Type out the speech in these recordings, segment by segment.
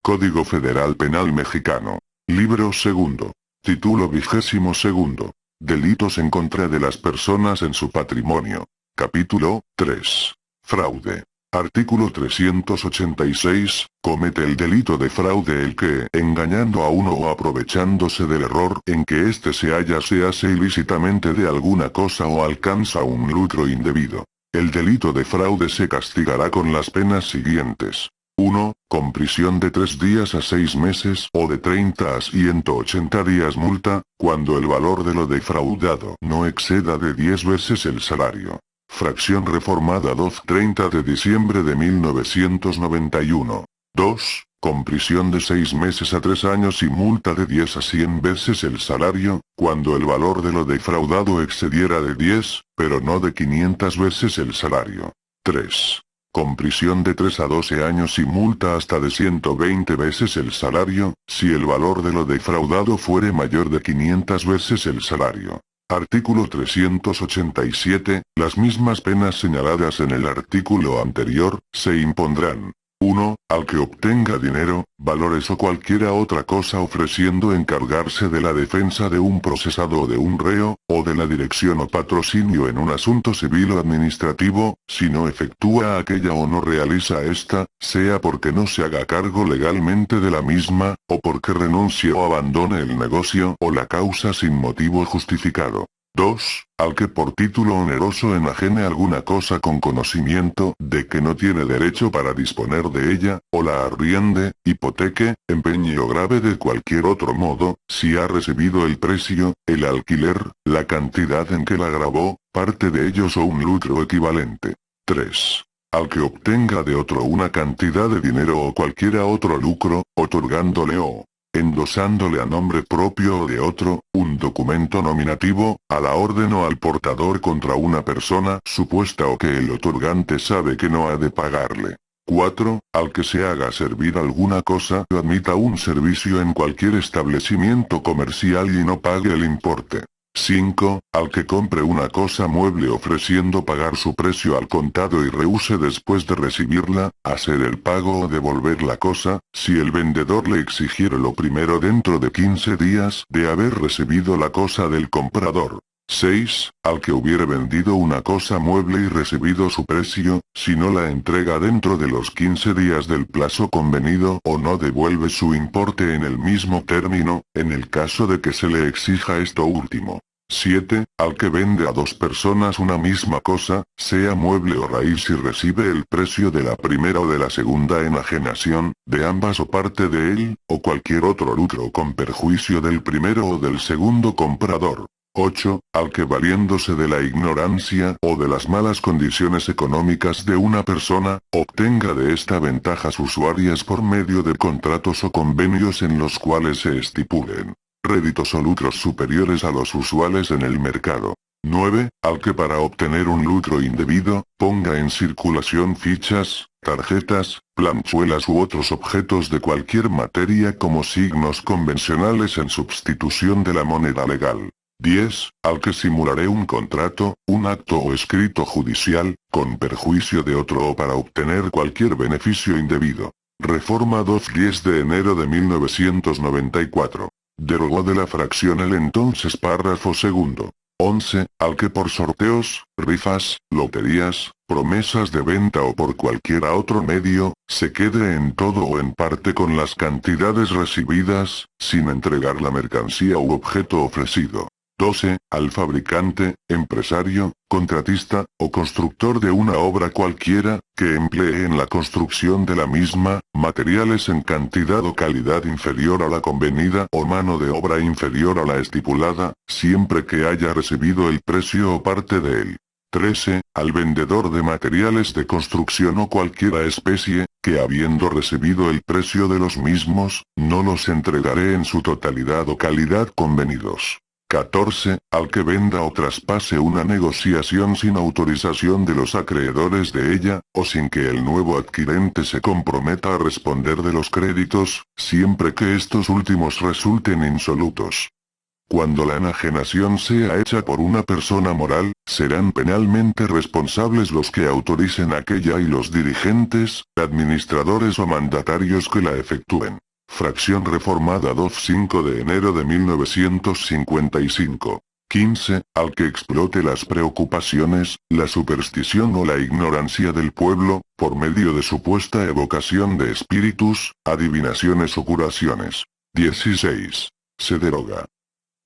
Código Federal Penal Mexicano. Libro segundo. Título 22. Delitos en contra de las personas en su patrimonio. Capítulo 3. Fraude. Artículo 386. Comete el delito de fraude el que, engañando a uno o aprovechándose del error en que éste se halla, se hace ilícitamente de alguna cosa o alcanza un lucro indebido. El delito de fraude se castigará con las penas siguientes. 1. Con prisión de 3 días a 6 meses o de 30 a 180 días multa, cuando el valor de lo defraudado no exceda de 10 veces el salario. Fracción reformada 2/30 de diciembre de 1991. 2. Con prisión de 6 meses a 3 años y multa de 10 a 100 veces el salario, cuando el valor de lo defraudado excediera de 10, pero no de 500 veces el salario. 3. Con prisión de 3 a 12 años y multa hasta de 120 veces el salario, si el valor de lo defraudado fuere mayor de 500 veces el salario. Artículo 387. Las mismas penas señaladas en el artículo anterior, se impondrán. 1. Al que obtenga dinero, valores o cualquiera otra cosa ofreciendo encargarse de la defensa de un procesado o de un reo, o de la dirección o patrocinio en un asunto civil o administrativo, si no efectúa aquella o no realiza esta, sea porque no se haga cargo legalmente de la misma, o porque renuncie o abandone el negocio o la causa sin motivo justificado. 2. Al que por título oneroso enajene alguna cosa con conocimiento de que no tiene derecho para disponer de ella, o la arriende, hipoteque, empeñe o grave de cualquier otro modo, si ha recibido el precio, el alquiler, la cantidad en que la gravó, parte de ellos o un lucro equivalente. 3. Al que obtenga de otro una cantidad de dinero o cualquiera otro lucro, otorgándole o endosándole a nombre propio o de otro, un documento nominativo, a la orden o al portador contra una persona supuesta o que el otorgante sabe que no ha de pagarle. 4. Al que se haga servir alguna cosa o admita un servicio en cualquier establecimiento comercial y no pague el importe. 5. Al que compre una cosa mueble ofreciendo pagar su precio al contado y rehúse después de recibirla, hacer el pago o devolver la cosa, si el vendedor le exigiere lo primero dentro de 15 días de haber recibido la cosa del comprador. 6. Al que hubiere vendido una cosa mueble y recibido su precio, si no la entrega dentro de los 15 días del plazo convenido o no devuelve su importe en el mismo término, en el caso de que se le exija esto último. 7. Al que vende a 2 personas una misma cosa, sea mueble o raíz y recibe el precio de la primera o de la segunda enajenación, de ambas o parte de él, o cualquier otro lucro con perjuicio del primero o del segundo comprador. 8. Al que valiéndose de la ignorancia o de las malas condiciones económicas de una persona, obtenga de esta ventajas usuarias por medio de contratos o convenios en los cuales se estipulen réditos o lucros superiores a los usuales en el mercado. 9. Al que para obtener un lucro indebido, ponga en circulación fichas, tarjetas, planchuelas u otros objetos de cualquier materia como signos convencionales en sustitución de la moneda legal. 10. Al que simularé un contrato, un acto o escrito judicial, con perjuicio de otro o para obtener cualquier beneficio indebido. Reforma 2/10 de enero de 1994. Derogó de la fracción el entonces párrafo segundo. 11. Al que por sorteos, rifas, loterías, promesas de venta o por cualquiera otro medio, se quede en todo o en parte con las cantidades recibidas, sin entregar la mercancía u objeto ofrecido. 12. Al fabricante, empresario, contratista, o constructor de una obra cualquiera, que emplee en la construcción de la misma, materiales en cantidad o calidad inferior a la convenida o mano de obra inferior a la estipulada, siempre que haya recibido el precio o parte de él. 13. Al vendedor de materiales de construcción o cualquiera especie, que habiendo recibido el precio de los mismos, no los entregaré en su totalidad o calidad convenidos. 14. Al que venda o traspase una negociación sin autorización de los acreedores de ella, o sin que el nuevo adquirente se comprometa a responder de los créditos, siempre que estos últimos resulten insolutos. Cuando la enajenación sea hecha por una persona moral, serán penalmente responsables los que autoricen aquella y los dirigentes, administradores o mandatarios que la efectúen. Fracción reformada 5 de enero de 1955. 15. Al que explote las preocupaciones, la superstición o la ignorancia del pueblo, por medio de supuesta evocación de espíritus, adivinaciones o curaciones. 16. Se deroga.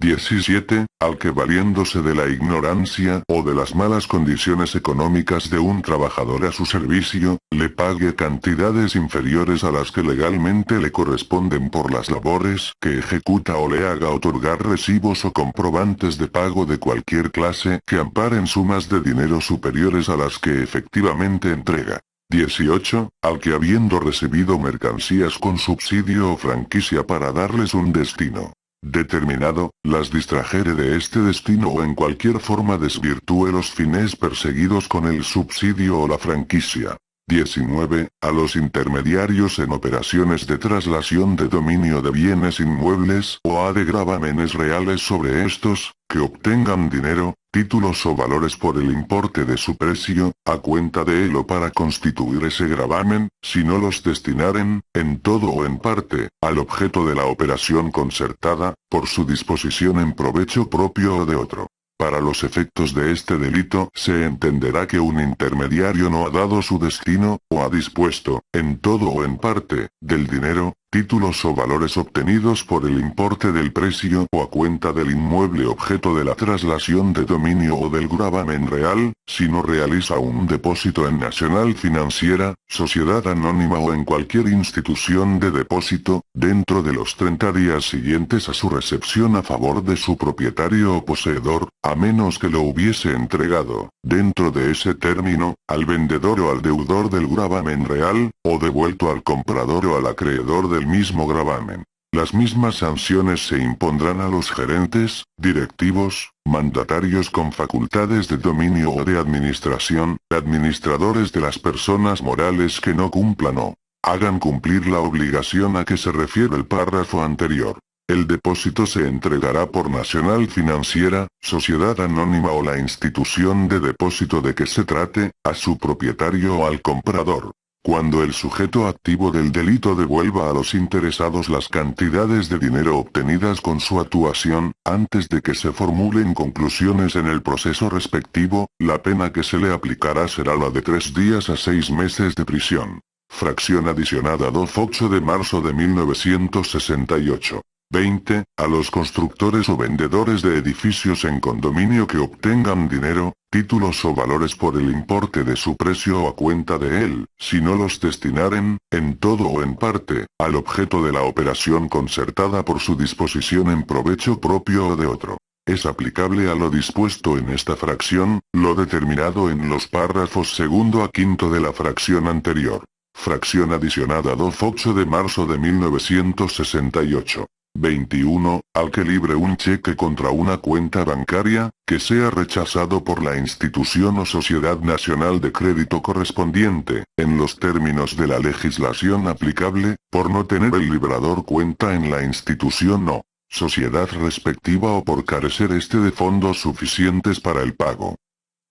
17. Al que valiéndose de la ignorancia o de las malas condiciones económicas de un trabajador a su servicio, le pague cantidades inferiores a las que legalmente le corresponden por las labores que ejecuta o le haga otorgar recibos o comprobantes de pago de cualquier clase que amparen sumas de dinero superiores a las que efectivamente entrega. 18. Al que habiendo recibido mercancías con subsidio o franquicia para darles un destino determinado, las distrajere de este destino o en cualquier forma desvirtúe los fines perseguidos con el subsidio o la franquicia. 19. A los intermediarios en operaciones de traslación de dominio de bienes inmuebles o de gravámenes reales sobre estos, que obtengan dinero, títulos o valores por el importe de su precio, a cuenta de él o para constituir ese gravamen, si no los destinaren, en todo o en parte, al objeto de la operación concertada, por su disposición en provecho propio o de otro. Para los efectos de este delito se entenderá que un intermediario no ha dado su destino, o ha dispuesto, en todo o en parte, del dinero, títulos o valores obtenidos por el importe del precio o a cuenta del inmueble objeto de la traslación de dominio o del gravamen real, si no realiza un depósito en Nacional Financiera, Sociedad Anónima o en cualquier institución de depósito, dentro de los 30 días siguientes a su recepción a favor de su propietario o poseedor, a menos que lo hubiese entregado, dentro de ese término, al vendedor o al deudor del gravamen real, o devuelto al comprador o al acreedor del mismo gravamen. Las mismas sanciones se impondrán a los gerentes, directivos, mandatarios con facultades de dominio o de administración, administradores de las personas morales que no cumplan o hagan cumplir la obligación a que se refiere el párrafo anterior. El depósito se entregará por Nacional Financiera, Sociedad Anónima o la institución de depósito de que se trate, a su propietario o al comprador. Cuando el sujeto activo del delito devuelva a los interesados las cantidades de dinero obtenidas con su actuación, antes de que se formulen conclusiones en el proceso respectivo, la pena que se le aplicará será la de 3 días a 6 meses de prisión. Fracción adicionada 8 de marzo de 1968. 20. A los constructores o vendedores de edificios en condominio que obtengan dinero, títulos o valores por el importe de su precio o a cuenta de él, si no los destinaren, en todo o en parte, al objeto de la operación concertada por su disposición en provecho propio o de otro. Es aplicable a lo dispuesto en esta fracción, lo determinado en los párrafos segundo a quinto de la fracción anterior. Fracción adicionada 8 de marzo de 1968. 21. Al que libre un cheque contra una cuenta bancaria, que sea rechazado por la institución o sociedad nacional de crédito correspondiente, en los términos de la legislación aplicable, por no tener el librador cuenta en la institución o sociedad respectiva o por carecer este de fondos suficientes para el pago.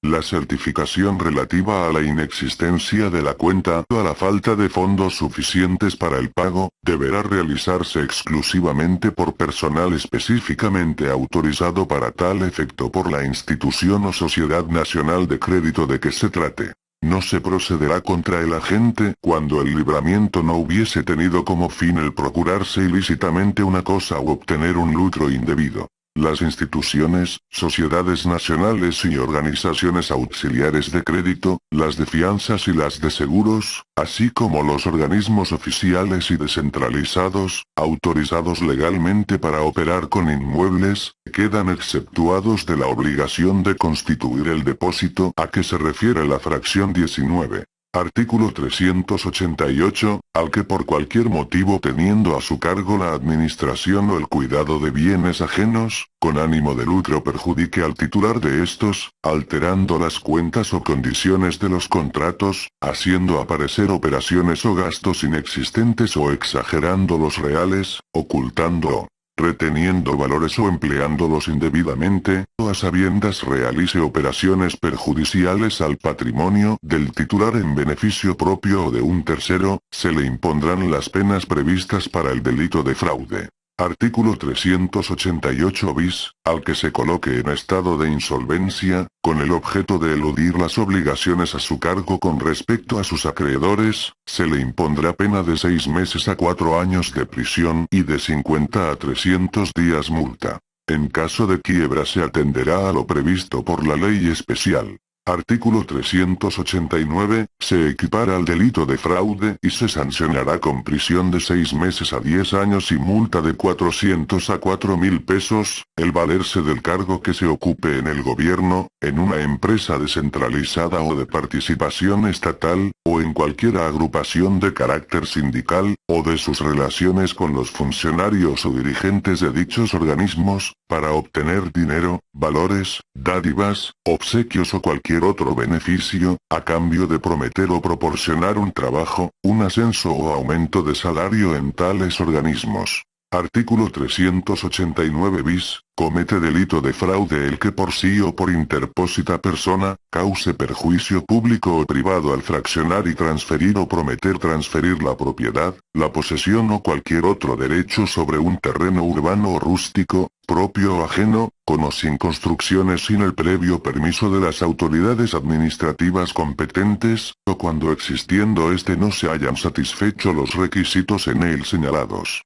La certificación relativa a la inexistencia de la cuenta o a la falta de fondos suficientes para el pago, deberá realizarse exclusivamente por personal específicamente autorizado para tal efecto por la institución o sociedad nacional de crédito de que se trate. No se procederá contra el agente cuando el libramiento no hubiese tenido como fin el procurarse ilícitamente una cosa u obtener un lucro indebido. Las instituciones, sociedades nacionales y organizaciones auxiliares de crédito, las de fianzas y las de seguros, así como los organismos oficiales y descentralizados, autorizados legalmente para operar con inmuebles, quedan exceptuados de la obligación de constituir el depósito a que se refiere la fracción 19. Artículo 388, al que por cualquier motivo teniendo a su cargo la administración o el cuidado de bienes ajenos, con ánimo de lucro perjudique al titular de estos, alterando las cuentas o condiciones de los contratos, haciendo aparecer operaciones o gastos inexistentes o exagerando los reales, ocultando o reteniendo valores o empleándolos indebidamente, o a sabiendas realice operaciones perjudiciales al patrimonio del titular en beneficio propio o de un tercero, se le impondrán las penas previstas para el delito de fraude. Artículo 388 bis, al que se coloque en estado de insolvencia, con el objeto de eludir las obligaciones a su cargo con respecto a sus acreedores, se le impondrá pena de 6 meses a 4 años de prisión y de 50 a 300 días multa. En caso de quiebra se atenderá a lo previsto por la ley especial. Artículo 389, se equipara al delito de fraude y se sancionará con prisión de 6 meses a 10 años y multa de 400 a 4.000 pesos, el valerse del cargo que se ocupe en el gobierno, en una empresa descentralizada o de participación estatal, o en cualquier agrupación de carácter sindical, o de sus relaciones con los funcionarios o dirigentes de dichos organismos, para obtener dinero, valores, dádivas, obsequios o cualquier otro beneficio, a cambio de prometer o proporcionar un trabajo, un ascenso o aumento de salario en tales organismos. Artículo 389 bis, comete delito de fraude el que por sí o por interpósita persona, cause perjuicio público o privado al fraccionar y transferir o prometer transferir la propiedad, la posesión o cualquier otro derecho sobre un terreno urbano o rústico, propio o ajeno, con o sin construcciones sin el previo permiso de las autoridades administrativas competentes, o cuando existiendo éste no se hayan satisfecho los requisitos en él señalados.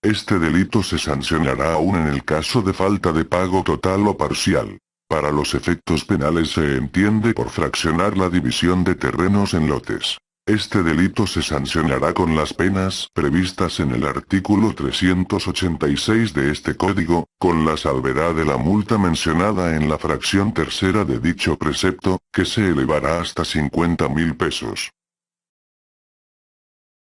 Este delito se sancionará aún en el caso de falta de pago total o parcial. Para los efectos penales se entiende por fraccionar la división de terrenos en lotes. Este delito se sancionará con las penas previstas en el artículo 386 de este código, con la salvedad de la multa mencionada en la fracción tercera de dicho precepto, que se elevará hasta 50.000 pesos.